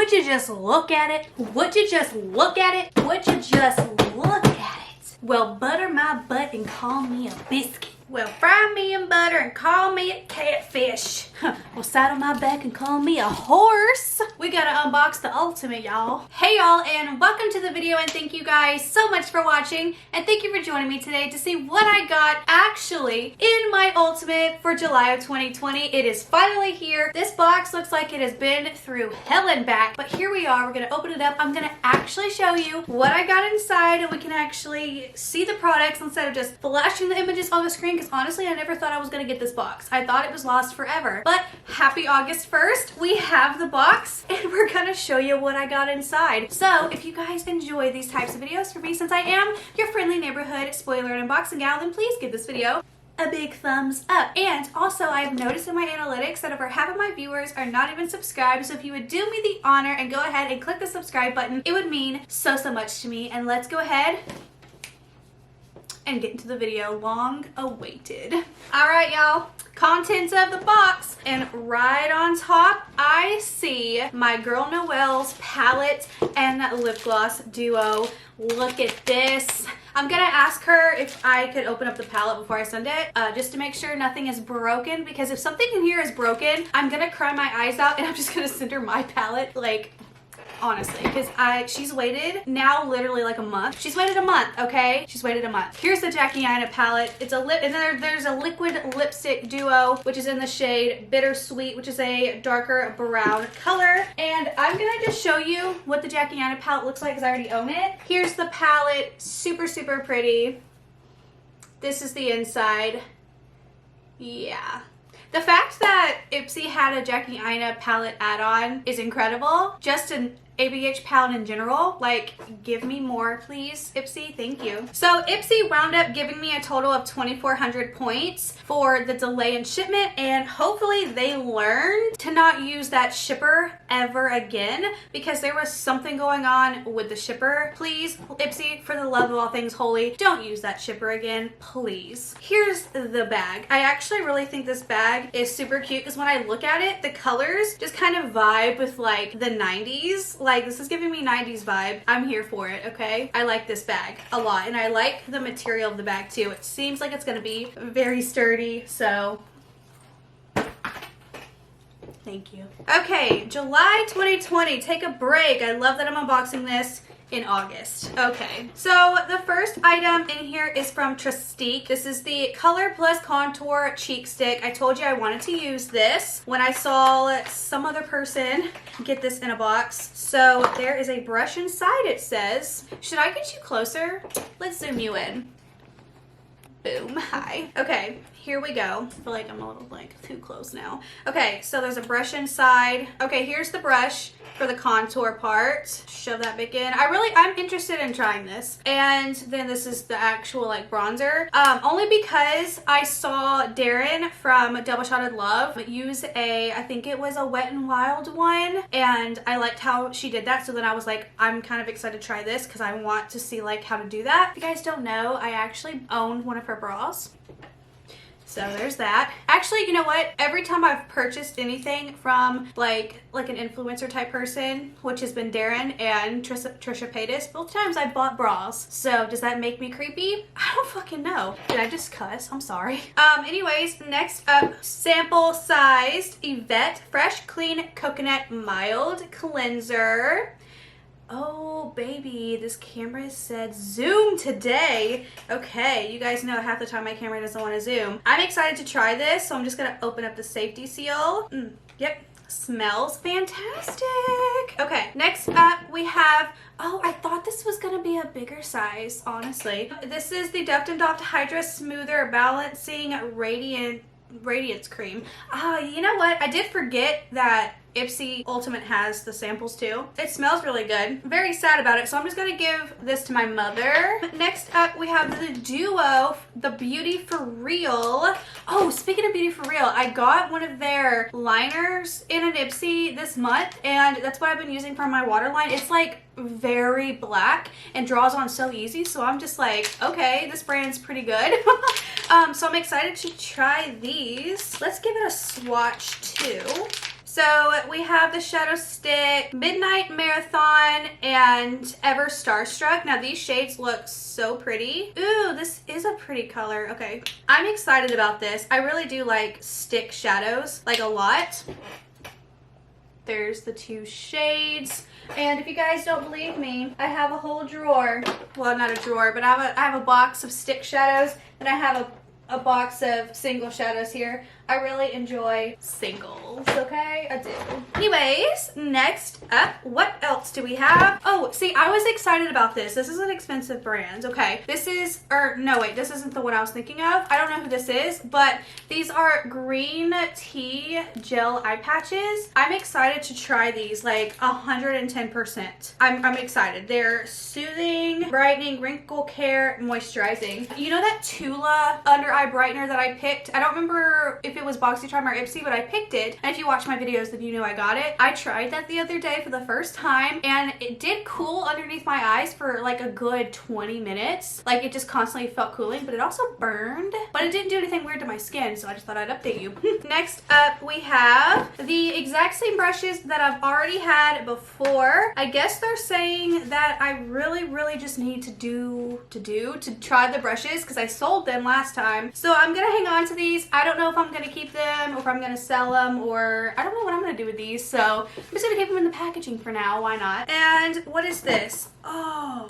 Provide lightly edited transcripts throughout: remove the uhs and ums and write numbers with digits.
Would you just look at it? Would you just look at it? Would you just look at it? Well, butter my butt and call me a biscuit. Well, fry me in butter and call me a catfish. Well, saddle my back and call me a horse. We gotta unbox the ultimate, y'all. Hey, y'all, and welcome to the video, and thank you guys so much for watching, and thank you for joining me today to see what I got actually in my ultimate for July of 2020. It is finally here. This box looks like it has been through hell and back, but here we are. We're gonna open it up. I'm gonna actually show you what I got inside, and we can actually see the products instead of just flashing the images on the screen, because honestly, I never thought I was gonna get this box. I thought it was lost forever. But happy August 1st, we have the box, and we're gonna show you what I got inside. So if you guys enjoy these types of videos from me, since I am your friendly neighborhood spoiler and unboxing gal, then please give this video a big thumbs up. And also, I've noticed in my analytics that over half of my viewers are not even subscribed, so if you would do me the honor and go ahead and click the subscribe button, it would mean so much to me. And let's go ahead and get into the video, long awaited. All right, y'all, contents of the box, and right on top I see my girl Noelle's palette and lip gloss duo. Look at this. I'm gonna ask her if I could open up the palette before I send it, just to make sure nothing is broken, because if something in here is broken, I'm gonna cry my eyes out and I'm just gonna send her my palette, like, honestly, because she's waited now literally like a month. She's waited a month, okay? She's waited a month. Here's the Iona palette. It's a lip, and then there's a liquid lipstick duo, which is in the shade Bittersweet, which is a darker brown color. And I'm gonna just show you what the Iona palette looks like, because I already own it. Here's the palette, super pretty. This is the inside. Yeah. The fact that Ipsy had a Iona palette add-on is incredible. Just an ABH palette in general, like, give me more please, Ipsy, thank you. So Ipsy wound up giving me a total of 2,400 points for the delay in shipment, and hopefully they learned to not use that shipper ever again, because there was something going on with the shipper. Please, Ipsy, for the love of all things holy, don't use that shipper again, please. Here's the bag. I actually really think this bag is super cute, because when I look at it, the colors just kind of vibe with like the 90s. Like, this is giving me 90s vibe. I'm here for it, okay? I like this bag a lot, and I like the material of the bag too. It seems like it's gonna be very sturdy, so thank you. Okay, July 2020, take a break. I love that I'm unboxing this in August. Okay, so the first item in here is from Trestique. This is the Color Plus Contour Cheek Stick. I told you I wanted to use this when I saw some other person get this in a box. So there is a brush inside, it says. Should I get you closer? Let's zoom you in. Boom, hi. Okay, here we go. I feel like I'm a little like too close now. Okay, so there's a brush inside. Okay, here's the brush for the contour part. Shove that back in. I'm interested in trying this. And then this is the actual like bronzer. Only because I saw Darren from Double Shotted Love use I think it was a Wet n Wild one, and I liked how she did that, so then I was like, I'm kind of excited to try this because I want to see like how to do that. If you guys don't know, I actually owned one of her bras. So there's that. Actually, you know what? Every time I've purchased anything from like an influencer type person, which has been Darren and Trisha Paytas, both times I bought bras. So does that make me creepy? I don't fucking know. Did I just cuss? I'm sorry. Anyways, next up, sample sized Yvette Fresh Clean Coconut Mild Cleanser. Oh baby, this camera said zoom today. Okay, you guys know half the time my camera doesn't want to zoom. I'm excited to try this, so I'm just gonna open up the safety seal. Yep, smells fantastic. Okay, next up we have, oh, I thought this was gonna be a bigger size, honestly. This is the Duft & Doft Hydra Smoother Balancing Radiance Cream. You know what? I did forget that Ipsy Ultimate has the samples too. It smells really good. Very sad about it, so I'm just gonna give this to my mother. Next up, we have the duo, the Beauty For Real. Oh, speaking of Beauty For Real, I got one of their liners in an Ipsy this month, and that's what I've been using for my waterline. It's like very black and draws on so easy, so I'm just like, okay, this brand's pretty good. So I'm excited to try these. Let's give it a swatch too. So we have the Shadow Stick, Midnight Marathon, and Ever Starstruck. Now these shades look so pretty. Ooh, this is a pretty color. Okay, I'm excited about this. I really do like stick shadows, like a lot. There's the two shades. And if you guys don't believe me, I have a whole drawer. Well, not a drawer, but I have a box of stick shadows, and I have a box of single shadows here. I really enjoy singles, okay? I do. Anyways, next up, what else do we have? Oh, see, I was excited about this. This is an expensive brand, okay? This is, or no, wait, this isn't the one I was thinking of. I don't know who this is, but these are green tea gel eye patches. I'm excited to try these, like 110%. I'm excited. They're soothing, brightening, wrinkle care, moisturizing. You know that Tula under eye brightener that I picked? I don't remember if it was Boxycharm or Ipsy, but I picked it. And if you watch my videos, then you know I got it. I tried that the other day for the first time, and it did cool underneath my eyes for like a good 20 minutes. Like, it just constantly felt cooling, but it also burned. But it didn't do anything weird to my skin, so I just thought I'd update you. Next up, we have the exact same brushes that I've already had before. I guess they're saying that I really just need to try the brushes, because I sold them last time. So I'm gonna hang on to these. I don't know if I'm gonna keep them or if I'm gonna sell them, or I don't know what I'm gonna do with these. So I'm just gonna keep them in the packaging for now. Why not? And what is this? Oh,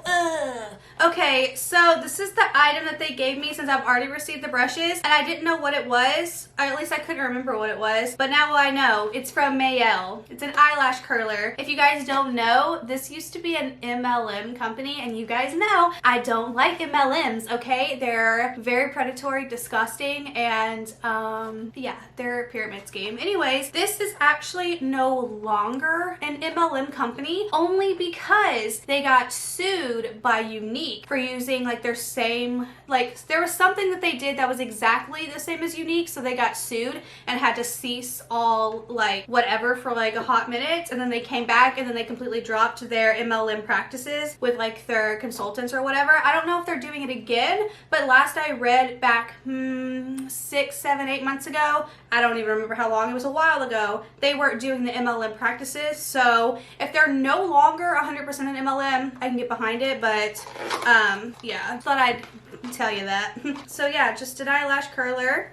okay, so this is the item that they gave me since I've already received the brushes, and I didn't know what it was, or at least I couldn't remember what it was, but now I know. It's from Mayel. It's an eyelash curler. If you guys don't know, this used to be an MLM company, and you guys know I don't like MLMs, okay? They're very predatory, disgusting, and yeah, they're a pyramid scheme. Anyways, this is actually no longer an MLM company, only because they got sued by Unique for using like their same, like there was something that they did that was exactly the same as Unique, so they got sued and had to cease all like whatever for like a hot minute, and then they came back and then they completely dropped their MLM practices with like their consultants or whatever. I don't know if they're doing it again, but last I read back 6, 7, 8 months ago, I don't even remember how long, it was a while ago, they weren't doing the MLM practices. So if they're no longer 100% an MLM, I can get behind it, but yeah, thought I'd tell you that. So yeah, just an eyelash curler.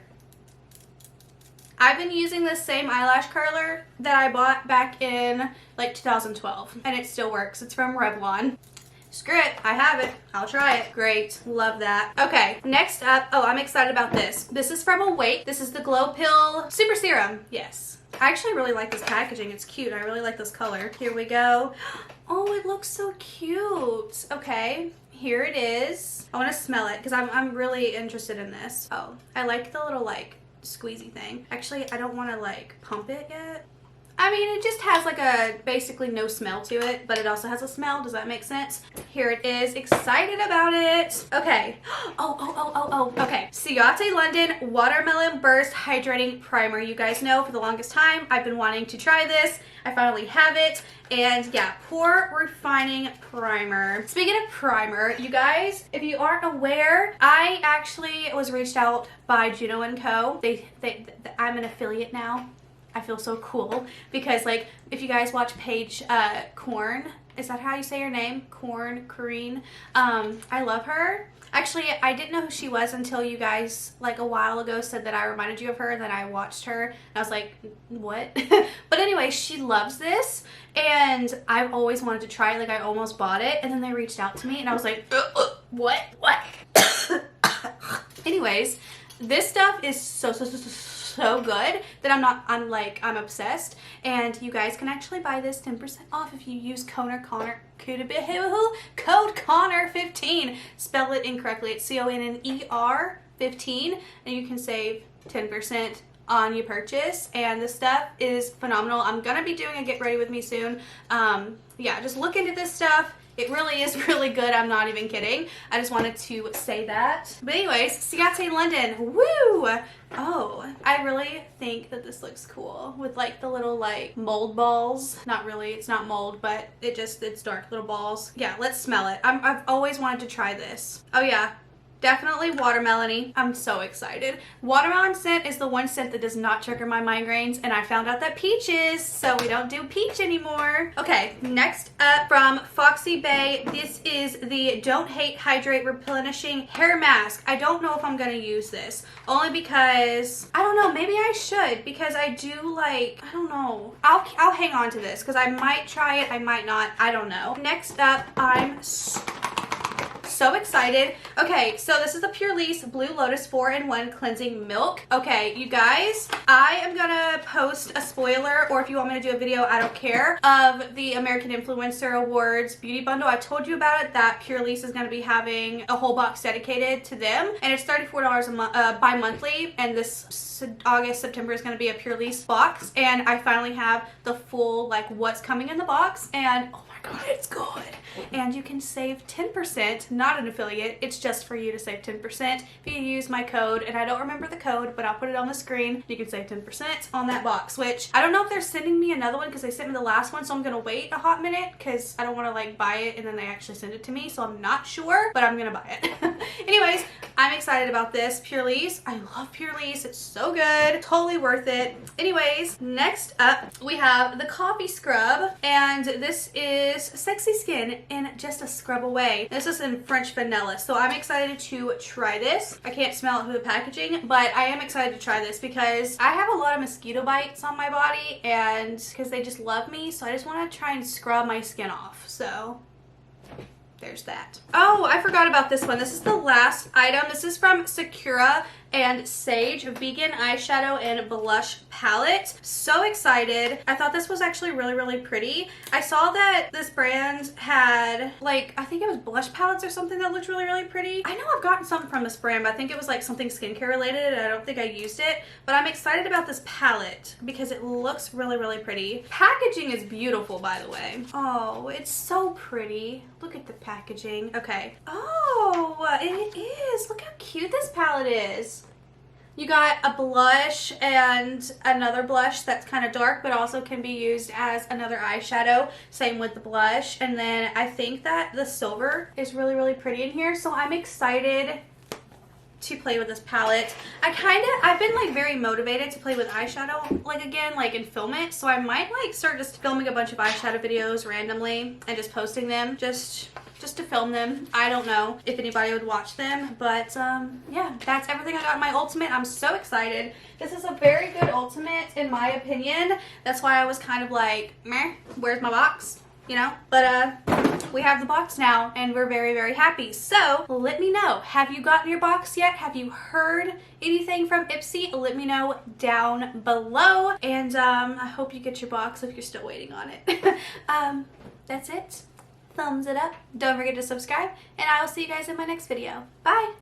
I've been using the same eyelash curler that I bought back in like 2012, and it still works. It's from Revlon. Screw it, I have it. I'll try it. Great, love that. Okay, next up, oh, I'm excited about this. This is from Awake. This is the Glow Pill Super Serum. Yes. I actually really like this packaging. It's cute. I really like this color. Here we go. Oh, it looks so cute. Okay, here it is. I want to smell it because I'm really interested in this. Oh, I like the little like squeezy thing. Actually, I don't want to like pump it yet. I mean, it just has like a basically no smell to it, but it also has a smell. Does that make sense? Here it is. Excited about it. Okay. Oh. Okay. Ciate London Watermelon Burst Hydrating Primer. You guys know for the longest time I've been wanting to try this. I finally have it. And yeah, Pore Refining Primer. Speaking of primer, you guys, if you aren't aware, I actually was reached out by Juno & Co. I'm an affiliate now. I feel so cool because, like, if you guys watch Paige Korn, is that how you say her name? Korn. I love her. Actually, I didn't know who she was until you guys, like, a while ago said that I reminded you of her, and then I watched her, and I was like, what? But anyway, she loves this, and I've always wanted to try it. Like, I almost bought it, and then they reached out to me, and I was like, what? Anyways, this stuff is so good that I'm obsessed, and you guys can actually buy this 10% off if you use code CONNOR15. Spell it incorrectly. It's CONNER 15, and you can save 10% on your purchase, and this stuff is phenomenal. I'm gonna be doing a get ready with me soon. Yeah, just look into this stuff. It really is really good. I'm not even kidding. I just wanted to say that. But anyways, Ciate London. Woo! Oh, I really think that this looks cool with like the little like mold balls. Not really, it's not mold, but it's dark little balls. Yeah, let's smell it. I've always wanted to try this. Oh yeah, Definitely watermelon-y. I'm so excited. Watermelon scent is the one scent that does not trigger my migraines, and I found out that peach is, so we don't do peach anymore. Okay, next up from Foxy Bay, this is the Don't Hate Hydrate Replenishing Hair Mask. I don't know if I'm gonna use this, only because, I don't know, maybe I should, because I do like, I don't know. I'll hang on to this, because I might try it, I might not, I don't know. Next up, I'm so excited. Okay, so this is the Pure Lease Blue Lotus 4-in-1 Cleansing Milk. Okay, you guys, I am gonna post a spoiler, or if you want me to do a video, I don't care, of the American Influencer Awards beauty bundle. I told you about it, that Pure Lease is gonna be having a whole box dedicated to them, and it's $34 a month, bi-monthly, and this August, September is gonna be a Pure Lease box, and I finally have the full, like, what's coming in the box, and oh my god, it's good. And you can save 10%, not an affiliate, it's just for you to save 10% if you use my code, and I don't remember the code, but I'll put it on the screen. You can save 10% on that box, which I don't know if they're sending me another one because they sent me the last one, so I'm gonna wait a hot minute because I don't want to like buy it and then they actually send it to me, so I'm not sure, but I'm gonna buy it. Anyways, I'm excited about this. Pure Lease, I love Pure Lease, it's so good, totally worth it. Anyways, next up we have the Coffee Scrub, and this is Sexy Skin in just a scrub away. This is in French vanilla, so I'm excited to try this. I can't smell it through the packaging, but I am excited to try this because I have a lot of mosquito bites on my body, and because they just love me, so I just want to try and scrub my skin off. So there's that. Oh, I forgot about this one. This is the last item. This is from Sakura and Sage Vegan Eyeshadow and Blush Palette. So excited. I thought this was actually really, really pretty. I saw that this brand had, like, I think it was blush palettes or something that looked really, really pretty. I know I've gotten something from this brand, but I think it was like something skincare related, and I don't think I used it. But I'm excited about this palette because it looks really, really pretty. Packaging is beautiful, by the way. Oh, it's so pretty. Look at the packaging. Okay. Oh, it is. Look how cute this palette is. You got a blush and another blush that's kind of dark but also can be used as another eyeshadow. Same with the blush. And then I think that the silver is really, really pretty in here. So I'm excited to play with this palette. I've been like very motivated to play with eyeshadow like again, like and film it. So I might like start just filming a bunch of eyeshadow videos randomly and just posting them just to film them. I don't know if anybody would watch them, but yeah, that's everything I got in my ultimate. I'm so excited. This is a very good ultimate in my opinion. That's why I was kind of like, meh, where's my box? You know, but we have the box now and we're very, very happy. So let me know, have you gotten your box yet? Have you heard anything from Ipsy? Let me know down below, and I hope you get your box if you're still waiting on it. That's it. Thumbs it up. Don't forget to subscribe, and I will see you guys in my next video. Bye!